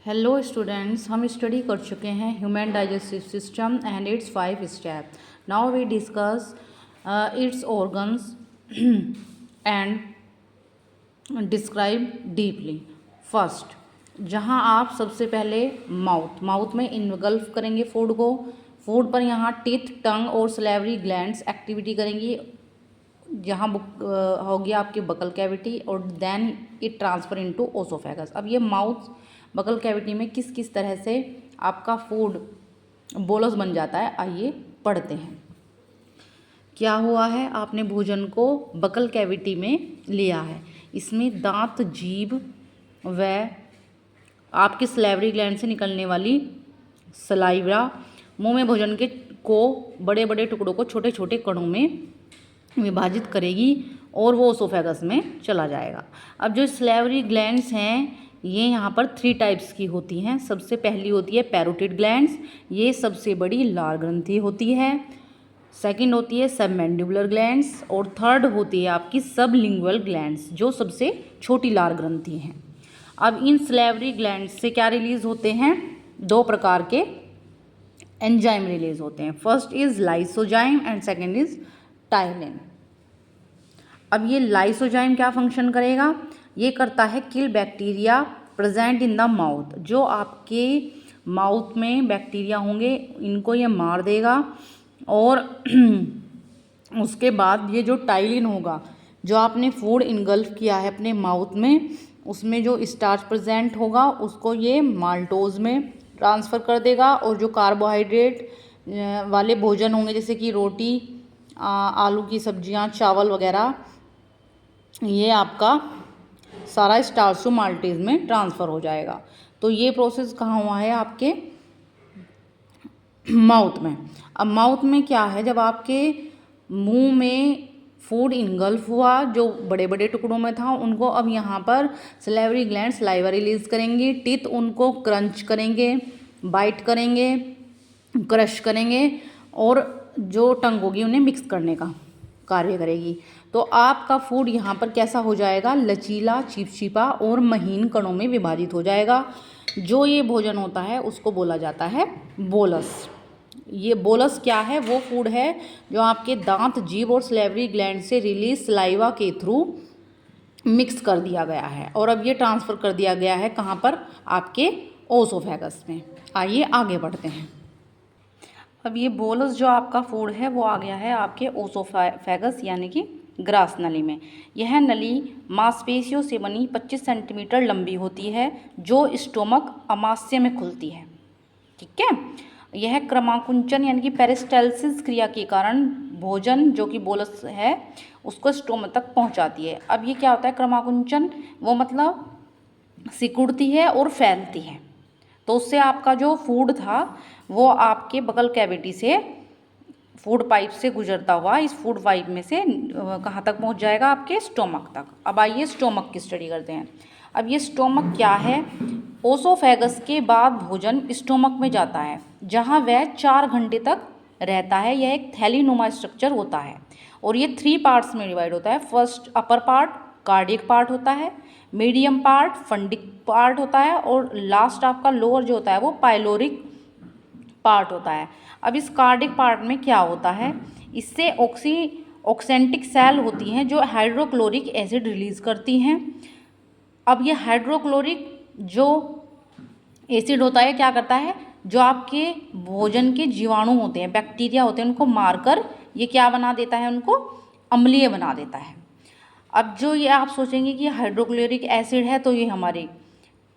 Hello students, हम study कर चुके हैं human digestive system and its 5 step. Now we discuss its organs and describe deeply. First, जहां आप सबसे पहले माउथ में इनगल्फ करेंगे फूड पर यहाँ टीथ, टंग और सलेवरी ग्लैंड्स एक्टिविटी करेंगी. जहाँ हो गया आपकी बकल कैविटी और then it transfer into oesophagus. अब ये माउथ बकल कैविटी में किस किस तरह से आपका फूड बोलस बन जाता है, आइए पढ़ते हैं. क्या हुआ है, आपने भोजन को बकल कैविटी में लिया है. इसमें दांत, जीभ व आपकी सलेवरी ग्लैंड से निकलने वाली सलाइवा मुंह में भोजन को बड़े बड़े टुकड़ों को छोटे छोटे कणों में विभाजित करेगी और वो ओसोफेगस में चला जाएगा. अब जो सलेवरी ग्लैंड्स हैं ये यहाँ पर 3 टाइप्स की होती हैं. सबसे पहली होती है पैरोटिड ग्लैंड्स, ये सबसे बड़ी लार ग्रंथि होती है. सेकंड होती है सबमैंडिबुलर ग्लैंड्स और थर्ड होती है आपकी सबलिंगुअल ग्लैंड्स जो सबसे छोटी लार ग्रंथि हैं. अब इन सलेवरी ग्लैंड्स से क्या रिलीज होते हैं, 2 प्रकार के एंजाइम रिलीज होते हैं. First is lysozyme and second is ptyalin. अब ये लाइसोजाइम क्या फंक्शन करेगा, ये करता है kill bacteria present in the mouth. जो आपके माउथ में बैक्टीरिया होंगे इनको ये मार देगा. और उसके बाद ये जो टाइलिन होगा, जो आपने फूड इनगल्फ किया है अपने माउथ में, उसमें जो स्टार्च प्रेजेंट होगा उसको ये माल्टोज में ट्रांसफ़र कर देगा. और जो कार्बोहाइड्रेट वाले भोजन होंगे जैसे कि रोटी, आलू की सब्जियां, चावल वगैरह, ये आपका सारा स्टार्च टू माल्टेज में ट्रांसफ़र हो जाएगा. तो ये प्रोसेस कहाँ हुआ है, आपके माउथ में. अब माउथ में क्या है, जब आपके मुंह में फूड इनगल्फ हुआ जो बड़े बड़े टुकड़ों में था, उनको अब यहाँ पर सलेवरी ग्लैंड सलाइवा रिलीज करेंगी. टीथ उनको क्रंच करेंगे, बाइट करेंगे, क्रश करेंगे और जो टंग होगी उन्हें मिक्स करने का कार्य करेगी. तो आपका फूड यहाँ पर कैसा हो जाएगा, लचीला, चिपचिपा और महीन कणों में विभाजित हो जाएगा. जो ये भोजन होता है उसको बोला जाता है बोलस. ये बोलस क्या है, वो फूड है जो आपके दांत, जीभ और सलेवरी ग्लैंड से रिलीज सलाइवा के थ्रू मिक्स कर दिया गया है और अब ये ट्रांसफ़र कर दिया गया है कहाँ पर, आपके ओसोफेगस में. आइए आगे बढ़ते हैं. अब ये बोलस जो आपका फूड है वो आ गया है आपके ओसोफेगस यानी कि ग्रास नली में. यह नली मांसपेशियों से बनी 25 सेंटीमीटर लंबी होती है जो स्टोमक अमाशय में खुलती है. ठीक है. यह क्रमाकुंचन यानी कि पेरिस्टालसिस क्रिया के कारण भोजन जो कि बोलस है उसको स्टोमक तक पहुंचाती है. अब ये क्या होता है क्रमाकुंचन, वो मतलब सिकुड़ती है और फैलती है. तो उससे आपका जो फूड था वो आपके बकल कैविटी से फूड पाइप से गुजरता हुआ इस फूड पाइप में से कहाँ तक पहुँच जाएगा, आपके स्टोमक तक. अब आइए स्टोमक की स्टडी करते हैं. अब ये स्टोमक क्या है, ओसोफेगस के बाद भोजन स्टोमक में जाता है जहाँ वह 4 घंटे तक रहता है. यह एक थैलीनुमा स्ट्रक्चर होता है और ये 3 पार्ट्स में डिवाइड होता है. First upper part cardiac part होता है, मीडियम पार्ट फंडिक पार्ट होता है और लास्ट आपका लोअर जो होता है वो पाइलोरिक पार्ट होता है. अब इस कार्डिक पार्ट में क्या होता है, इससे ऑक्सेंटिक सेल होती हैं जो हाइड्रोक्लोरिक एसिड रिलीज करती हैं. अब ये हाइड्रोक्लोरिक जो एसिड होता है क्या करता है, जो आपके भोजन के जीवाणु होते हैं, बैक्टीरिया होते हैं, उनको मारकर ये क्या बना देता है, उनको अम्लीय बना देता है. अब जो ये आप सोचेंगे कि हाइड्रोक्लोरिक एसिड है तो ये हमारे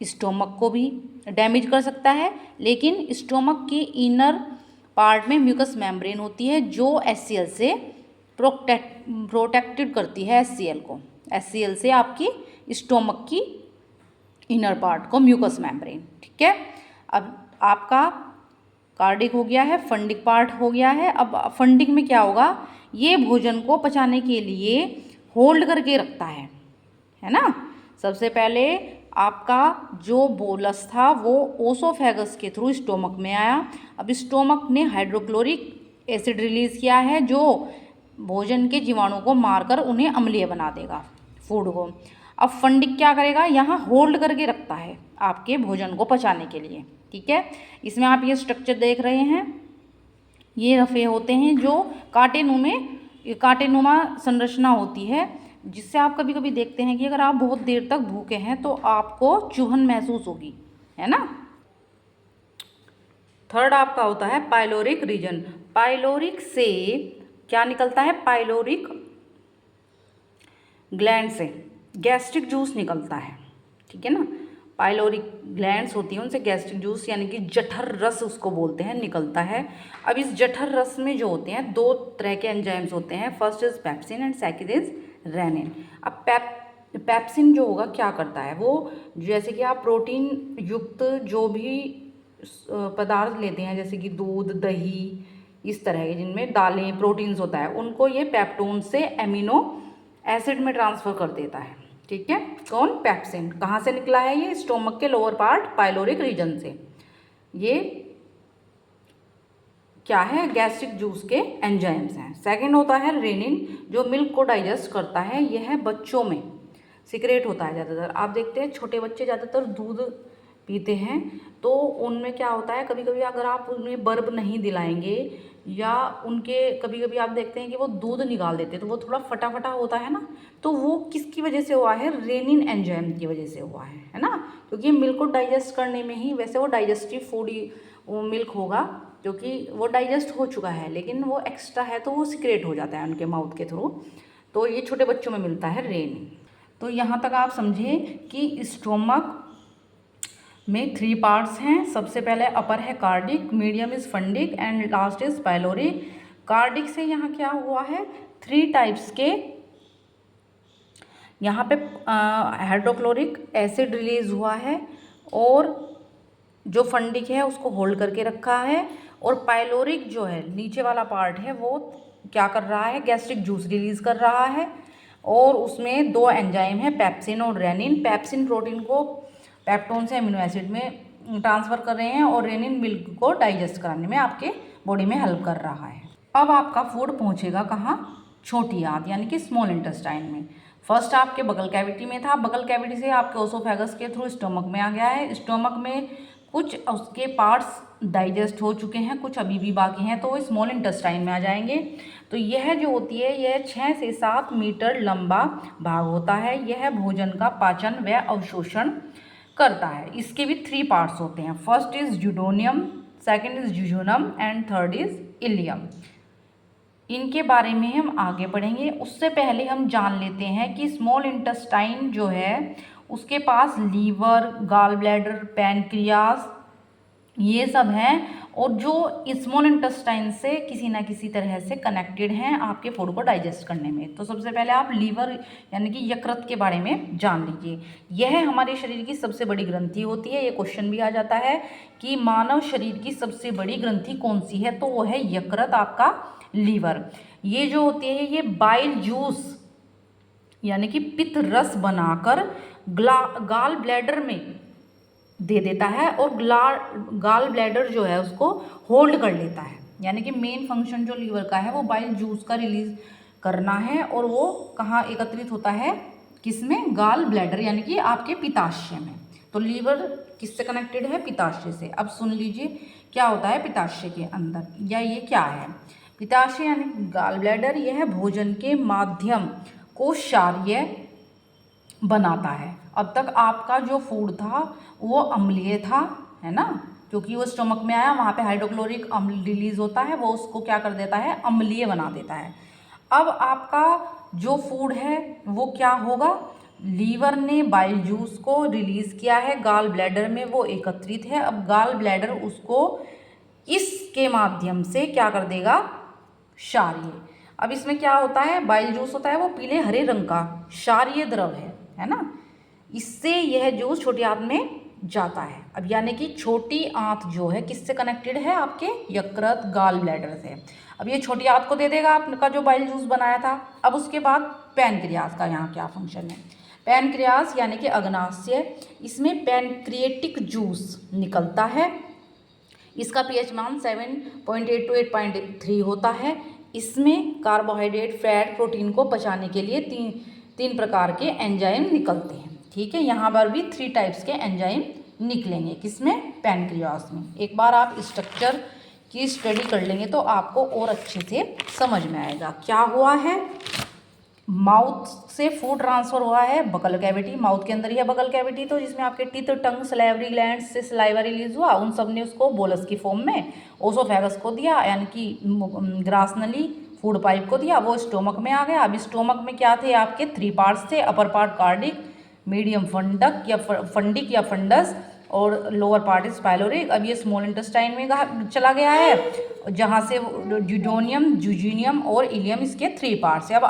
स्टोमक को भी डैमेज कर सकता है, लेकिन स्टोमक के इनर पार्ट में म्यूकस मेम्ब्रेन होती है जो HCl से प्रोटेक्टेड करती है HCl को. HCl से आपकी स्टोमक की इनर पार्ट को म्यूकस मेम्ब्रेन. ठीक है. अब आपका कार्डिक हो गया है, फंडिक पार्ट हो गया है. अब फंडिक में क्या होगा, ये भोजन को पचाने के लिए होल्ड करके रखता है ना. सबसे पहले आपका जो बोलस था वो ओसोफेगस के थ्रू स्टोमक में आया. अब स्टोमक ने हाइड्रोक्लोरिक एसिड रिलीज़ किया है जो भोजन के जीवाणु को मारकर उन्हें अम्लीय बना देगा फूड को. अब फंडिक क्या करेगा, यहाँ होल्ड करके रखता है आपके भोजन को पचाने के लिए। ठीक है, इसमें आप ये स्ट्रक्चर देख रहे हैं, ये रफे होते हैं जो कांटेनुमा संरचना होती है, जिससे आप कभी कभी देखते हैं कि अगर आप बहुत देर तक भूखे हैं तो आपको चुभन महसूस होगी, है ना। थर्ड आपका होता है पाइलोरिक रीजन। पाइलोरिक से क्या निकलता है, पाइलोरिक ग्लैंड से गैस्ट्रिक जूस निकलता है। ठीक है ना, पाइलोरिक ग्लैंड्स होती हैं, उनसे गैस्ट्रिक जूस यानी कि जठर रस उसको बोलते हैं, निकलता है। अब इस जठर रस में जो होते हैं 2 तरह के एंजाइम्स होते हैं, first is pepsin and second is rennin. अब पेप्सिन जो होगा क्या करता है, वो जैसे कि आप प्रोटीन युक्त जो भी पदार्थ लेते हैं, जैसे कि दूध, दही, इस तरह के जिनमें दालें, प्रोटीन्स होता है, उनको ये पेप्टोन से एमिनो एसिड में ट्रांसफ़र कर देता है। ठीक है, कौन, पेप्सिन। कहाँ से निकला है ये, स्टोमक के लोअर पार्ट पाइलोरिक रीजन से। ये क्या है, गैस्ट्रिक जूस के एंजाइम्स हैं। सेकंड होता है रेनिन, जो मिल्क को डाइजेस्ट करता है। यह बच्चों में सिक्रेट होता है ज़्यादातर। आप देखते हैं छोटे बच्चे ज़्यादातर दूध पीते हैं, तो उनमें क्या होता है, कभी कभी अगर आप उन्हें बर्ब नहीं दिलाएंगे या उनके कभी कभी आप देखते हैं कि वो दूध निकाल देते हैं तो वो थोड़ा फटा फटा होता है ना, तो वो किसकी वजह से हुआ है, रेनिन एंजाइम की वजह से हुआ है ना। क्योंकि मिल्क को डाइजेस्ट करने में ही, वैसे वो डाइजेस्टिव फूड वो मिल्क होगा क्योंकि वो डाइजेस्ट हो चुका है, लेकिन वो एक्स्ट्रा है तो वो सिक्रेट हो जाता है उनके माउथ के थ्रू, तो ये छोटे बच्चों में मिलता है रेनिन। तो यहाँ तक आप समझे कि स्टोमक में 3 पार्ट्स हैं। सबसे पहले अपर है cardiac, medium is fundic and last is pyloric. Cardiac से यहाँ क्या हुआ है, 3 टाइप्स के यहाँ पे हाइड्रोक्लोरिक एसिड रिलीज हुआ है, और जो फंडिक है उसको होल्ड करके रखा है, और पाइलोरिक जो है नीचे वाला पार्ट है वो क्या कर रहा है, गैस्ट्रिक जूस रिलीज कर रहा है, और उसमें 2 एंजाइम है, पेप्सिन और रेनिन। पेप्सिन प्रोटीन को पेप्टोन से अमीनो एसिड में ट्रांसफ़र कर रहे हैं, और रेनिन मिल्क को डाइजेस्ट कराने में आपके बॉडी में हेल्प कर रहा है। अब आपका फूड पहुंचेगा कहाँ, छोटी आंत यानी कि स्मॉल इंटेस्टाइन में। फर्स्ट आपके बगल कैविटी में था, बगल कैविटी से आपके ओसोफेगस के थ्रू स्टोमक में आ गया है। स्टोमक में कुछ उसके पार्ट्स डाइजेस्ट हो चुके हैं, कुछ अभी भी बाकी हैं, तो वो स्मॉल इंटेस्टाइन में आ जाएंगे। तो यह जो होती है, यह 6 से 7 मीटर लंबा भाग होता है। यह भोजन का पाचन व अवशोषण करता है। इसके भी 3 पार्ट्स होते हैं, first is duodenum, second is jejunum and third is ileum. इनके बारे में हम आगे पढ़ेंगे, उससे पहले हम जान लेते हैं कि स्मॉल इंटेस्टाइन जो है उसके पास लीवर, गॉल ब्लैडर, पैनक्रियास ये सब हैं, और जो स्मॉल इंटेस्टाइन से किसी ना किसी तरह से कनेक्टेड हैं आपके फूड को डाइजेस्ट करने में। तो सबसे पहले आप लीवर यानी कि यकृत के बारे में जान लीजिए। यह हमारे शरीर की सबसे बड़ी ग्रंथि होती है। ये क्वेश्चन भी आ जाता है कि मानव शरीर की सबसे बड़ी ग्रंथि कौन सी है, तो वो है यकृत, आपका लीवर। ये जो होती है ये बाइल जूस यानी कि पित्त रस बनाकर गॉल ब्लैडर में दे देता है, और गॉल ब्लैडर जो है उसको होल्ड कर लेता है। यानी कि मेन फंक्शन जो लीवर का है वो बाइल जूस का रिलीज करना है, और वो कहाँ एकत्रित होता है, किसमें, गॉल ब्लैडर यानी कि आपके पित्ताशय में। तो लीवर किससे कनेक्टेड है, पित्ताशय से। अब सुन लीजिए क्या होता है पित्ताशय के अंदर, या ये क्या है। पित्ताशय यानी गॉल ब्लैडर, यह भोजन के माध्यम को क्षारीय बनाता है। अब तक आपका जो फूड था वो अम्लीय था, है ना, क्योंकि वो स्टोमक में आया, वहाँ पे हाइड्रोक्लोरिक अम्ल रिलीज होता है, वो उसको क्या कर देता है, अम्लीय बना देता है। अब आपका जो फूड है वो क्या होगा, लीवर ने बाइल जूस को रिलीज किया है, गॉल ब्लैडर में वो एकत्रित है। अब गॉल ब्लैडर उसको इसके माध्यम से क्या कर देगा, क्षारीय। अब इसमें क्या होता है, बाइल जूस होता है वो पीले हरे रंग का क्षारीय द्रव है ना, इससे यह जूस छोटी आंत में जाता है। अब यानी कि छोटी आंत जो है किससे कनेक्टेड है, आपके यकृत, गॉल ब्लैडर से। अब ये छोटी आंत को दे देगा आपका जो बाइल जूस बनाया था। अब उसके बाद पैनक्रियास का यहाँ क्या फंक्शन है, पैनक्रियास यानी कि अग्नाशय, इसमें पैनक्रिएटिक जूस निकलता है। इसका पीएच मान 7.8 to 8.3 होता है। इसमें कार्बोहाइड्रेट, फैट, प्रोटीन को पचाने के लिए तीन प्रकार के एंजाइम निकलते हैं। ठीक है, यहाँ पर भी 3 टाइप्स के एंजाइम निकलेंगे। किसमें? पैनक्रियास में। एक बार आप स्ट्रक्चर की स्टडी कर लेंगे तो आपको और अच्छे से समझ में आएगा। क्या हुआ है? माउथ से फूड ट्रांसफर हुआ है बकल कैविटी, माउथ के अंदर ही है बकल कैविटी, तो जिसमें आपके टीथ, टंग, सलाइवरी ग्लैंड से सलाइवा रिलीज हुआ, उन सब ने उसको बोलस की फॉर्म में ओसोफेगस को दिया, यानी कि ग्रास नली फूड पाइप को दिया, वो स्टोमक में आ गया। अब स्टोमक में क्या थे आपके? 3 पार्ट्स थे, अपर पार्ट कार्डिक, मीडियम फंडक या फंडिक या फंडस, और लोअर पार्ट इज पाइलोरिक। अब ये स्मॉल इंटेस्टाइन में चला गया है, जहाँ से ड्यूडोनियम, जुजीनियम और इलियम इसके 3 पार्ट्स है। अब